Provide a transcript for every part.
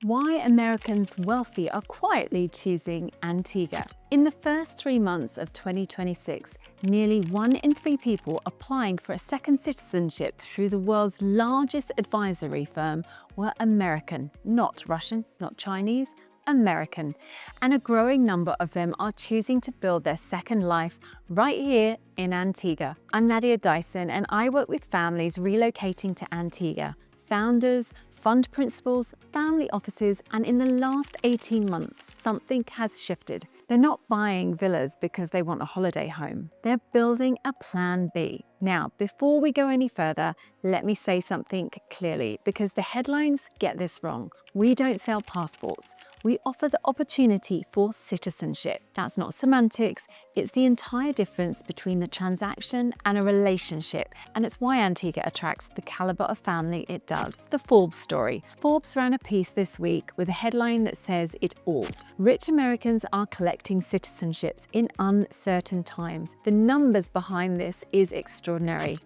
Why Americans wealthy are quietly choosing Antigua. In the first 3 months of 2026, nearly 1 in 3 people applying for a second citizenship through the world's largest advisory firm were American, not Russian, not Chinese, American. And a growing number of them are choosing to build their second life right here in Antigua. I'm Nadia Dyson, and I work with families relocating to Antigua, founders, fund principals, family offices, and in the last 18 months, something has shifted. They're not buying villas because they want a holiday home. They're building a plan B. Now, before we go any further, let me say something clearly, because the headlines get this wrong. We don't sell passports. We offer the opportunity for citizenship. That's not semantics. It's the entire difference between the transaction and a relationship. And it's why Antigua attracts the caliber of family it does. The Forbes story. Forbes ran a piece this week with a headline that says it all. Rich Americans are collecting citizenships in uncertain times. The numbers behind this is extraordinary.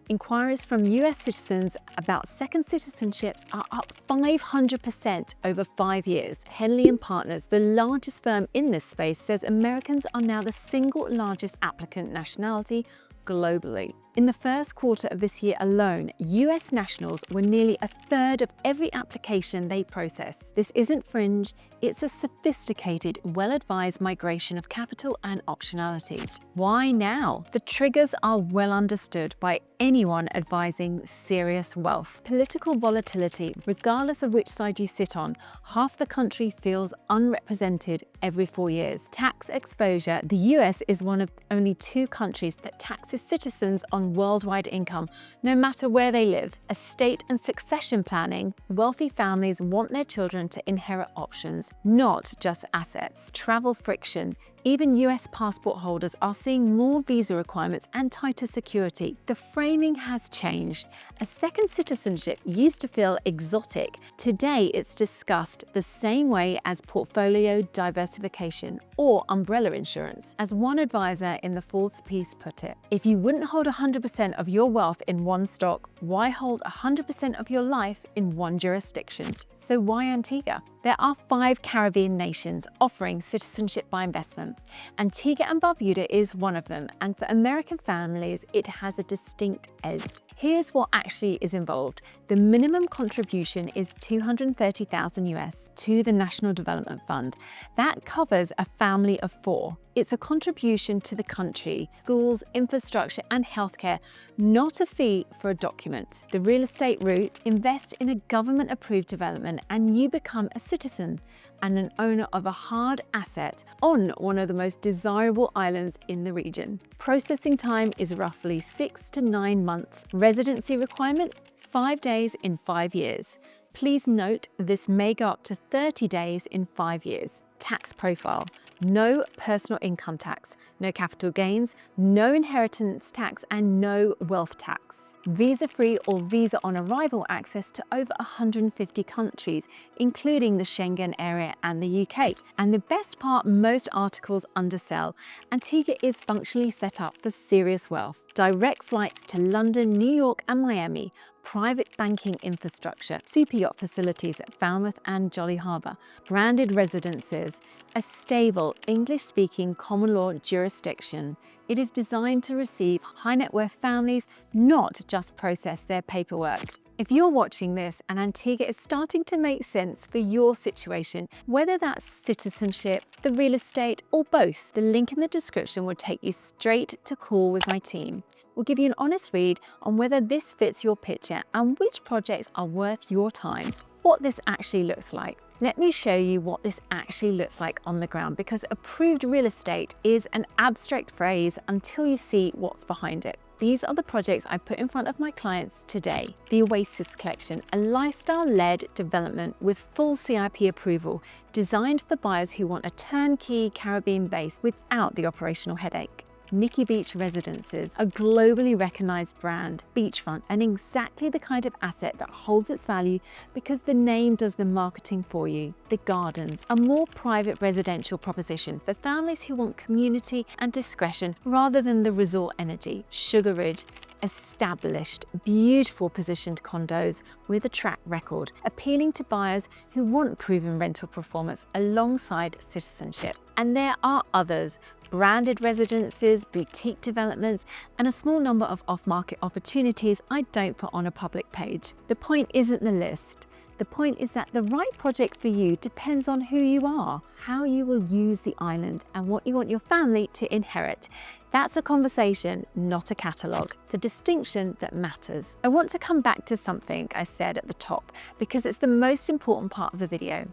Inquiries from US citizens about second citizenships are up 500% over 5 years. Henley & Partners, the largest firm in this space, says Americans are now the single largest applicant nationality globally. In the first quarter of this year alone, US nationals were nearly a third of every application they process. This isn't fringe, it's a sophisticated, well-advised migration of capital and optionalities. Why now? The triggers are well understood by anyone advising serious wealth. Political volatility, regardless of which side you sit on, half the country feels unrepresented every 4 years. Tax exposure, the US is one of only 2 countries that taxes citizens on worldwide income, no matter where they live. Estate and succession planning, wealthy families want their children to inherit options, not just assets. Travel friction, even US passport holders are seeing more visa requirements and tighter security. The framing has changed. A second citizenship used to feel exotic. Today, it's discussed the same way as portfolio diversification or umbrella insurance. As one advisor in the Forbes piece put it, if you wouldn't hold 100% of your wealth in one stock, why hold 100% of your life in one jurisdiction? So why Antigua? There are 5 Caribbean nations offering citizenship by investment. Antigua and Barbuda is one of them, and for American families, it has a distinct edge. Here's what actually is involved. The minimum contribution is $230,000 US to the National Development Fund. That covers a family of 4. It's a contribution to the country, schools, infrastructure, and healthcare, not a fee for a document. The real estate route, invest in a government-approved development and you become a citizen and an owner of a hard asset on one of the most desirable islands in the region. Processing time is roughly 6 to 9 months. Residency requirement, 5 days in 5 years. Please note this may go up to 30 days in 5 years. Tax profile, no personal income tax, no capital gains, no inheritance tax, and no wealth tax. Visa-free or visa-on-arrival access to over 150 countries, including the Schengen area and the UK. And the best part, most articles undersell. Antigua is functionally set up for serious wealth. Direct flights to London, New York, and Miami, private banking infrastructure, super yacht facilities at Falmouth and Jolly Harbour, branded residences, a stable English-speaking common law jurisdiction. It is designed to receive high net worth families, not just process their paperwork. If you're watching this and Antigua is starting to make sense for your situation, whether that's citizenship, the real estate, or both, the link in the description will take you straight to call with my team. We'll give you an honest read on whether this fits your picture and which projects are worth your time. What this actually looks like. Let me show you what this actually looks like on the ground, because approved real estate is an abstract phrase until you see what's behind it. These are the projects I put in front of my clients today. The Oasis collection, a lifestyle-led development with full CIP approval, designed for buyers who want a turnkey Caribbean base without the operational headache. Nikki Beach Residences, a globally recognized brand, beachfront, and exactly the kind of asset that holds its value because the name does the marketing for you. The Gardens, a more private residential proposition for families who want community and discretion rather than the resort energy. Sugar Ridge, established, beautiful positioned condos with a track record, appealing to buyers who want proven rental performance alongside citizenship. And there are others, branded residences, boutique developments, and a small number of off-market opportunities I don't put on a public page. The point isn't the list. The point is that the right project for you depends on who you are, how you will use the island, and what you want your family to inherit. That's a conversation, not a catalogue. The distinction that matters. I want to come back to something I said at the top because it's the most important part of the video.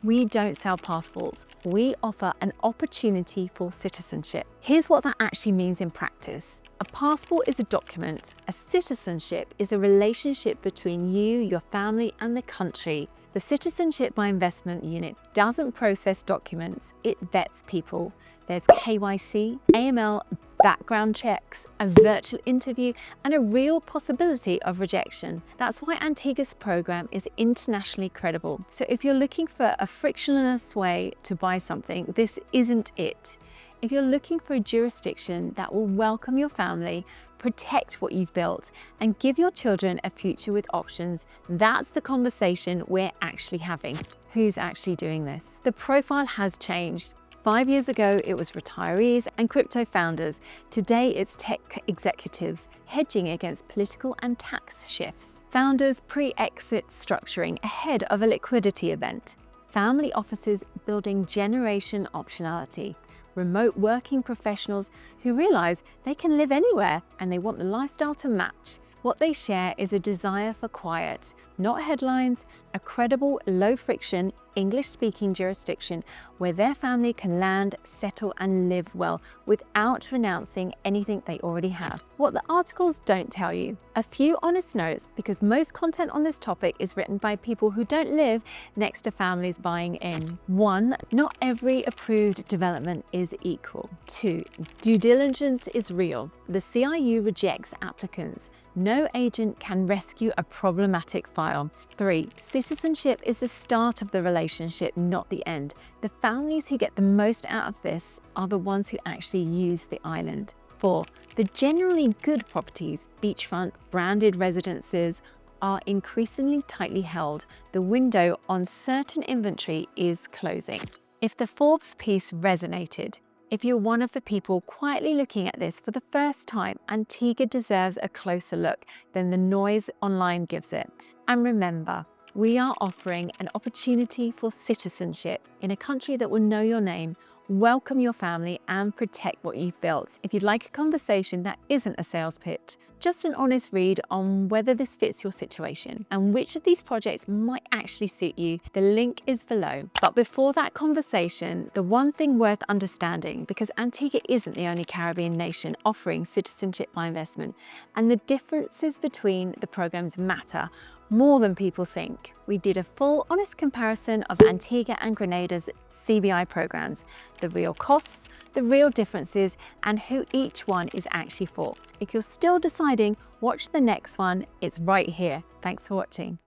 We don't sell passports. We offer an opportunity for citizenship. Here's what that actually means in practice. A passport is a document. A citizenship is a relationship between you, your family, and the country. The Citizenship by Investment unit doesn't process documents, it vets people. There's KYC, AML, background checks, a virtual interview, and a real possibility of rejection. That's why Antigua's program is internationally credible. So if you're looking for a frictionless way to buy something, this isn't it. If you're looking for a jurisdiction that will welcome your family, protect what you've built, and give your children a future with options, that's the conversation we're actually having. Who's actually doing this? The profile has changed. 5 years ago, it was retirees and crypto founders. Today, it's tech executives hedging against political and tax shifts. Founders pre-exit structuring ahead of a liquidity event. Family offices building generation optionality. Remote working professionals who realize they can live anywhere and they want the lifestyle to match. What they share is a desire for quiet, not headlines, a credible, low-friction, English-speaking jurisdiction where their family can land, settle, and live well without renouncing anything they already have. What the articles don't tell you. A few honest notes, because most content on this topic is written by people who don't live next to families buying in. 1. Not every approved development is equal. 2. Due diligence is real. The CIU rejects applicants. No agent can rescue a problematic file. 3. Citizenship is the start of the relationship, not the end. The families who get the most out of this are the ones who actually use the island. 4. The generally good properties, beachfront, branded residences, are increasingly tightly held. The window on certain inventory is closing. If the Forbes piece resonated, if you're one of the people quietly looking at this for the first time, Antigua deserves a closer look than the noise online gives it. And remember, we are offering an opportunity for citizenship in a country that will know your name, welcome your family, and protect what you've built. If you'd like a conversation that isn't a sales pitch, just an honest read on whether this fits your situation and which of these projects might actually suit you, the link is below. But before that conversation, the one thing worth understanding, because Antigua isn't the only Caribbean nation offering citizenship by investment, and the differences between the programs matter more than people think. We did a full, honest comparison of Antigua and Grenada's CBI programs, the real costs, the real differences, and who each one is actually for. If you're still deciding, watch the next one. It's right here. Thanks for watching.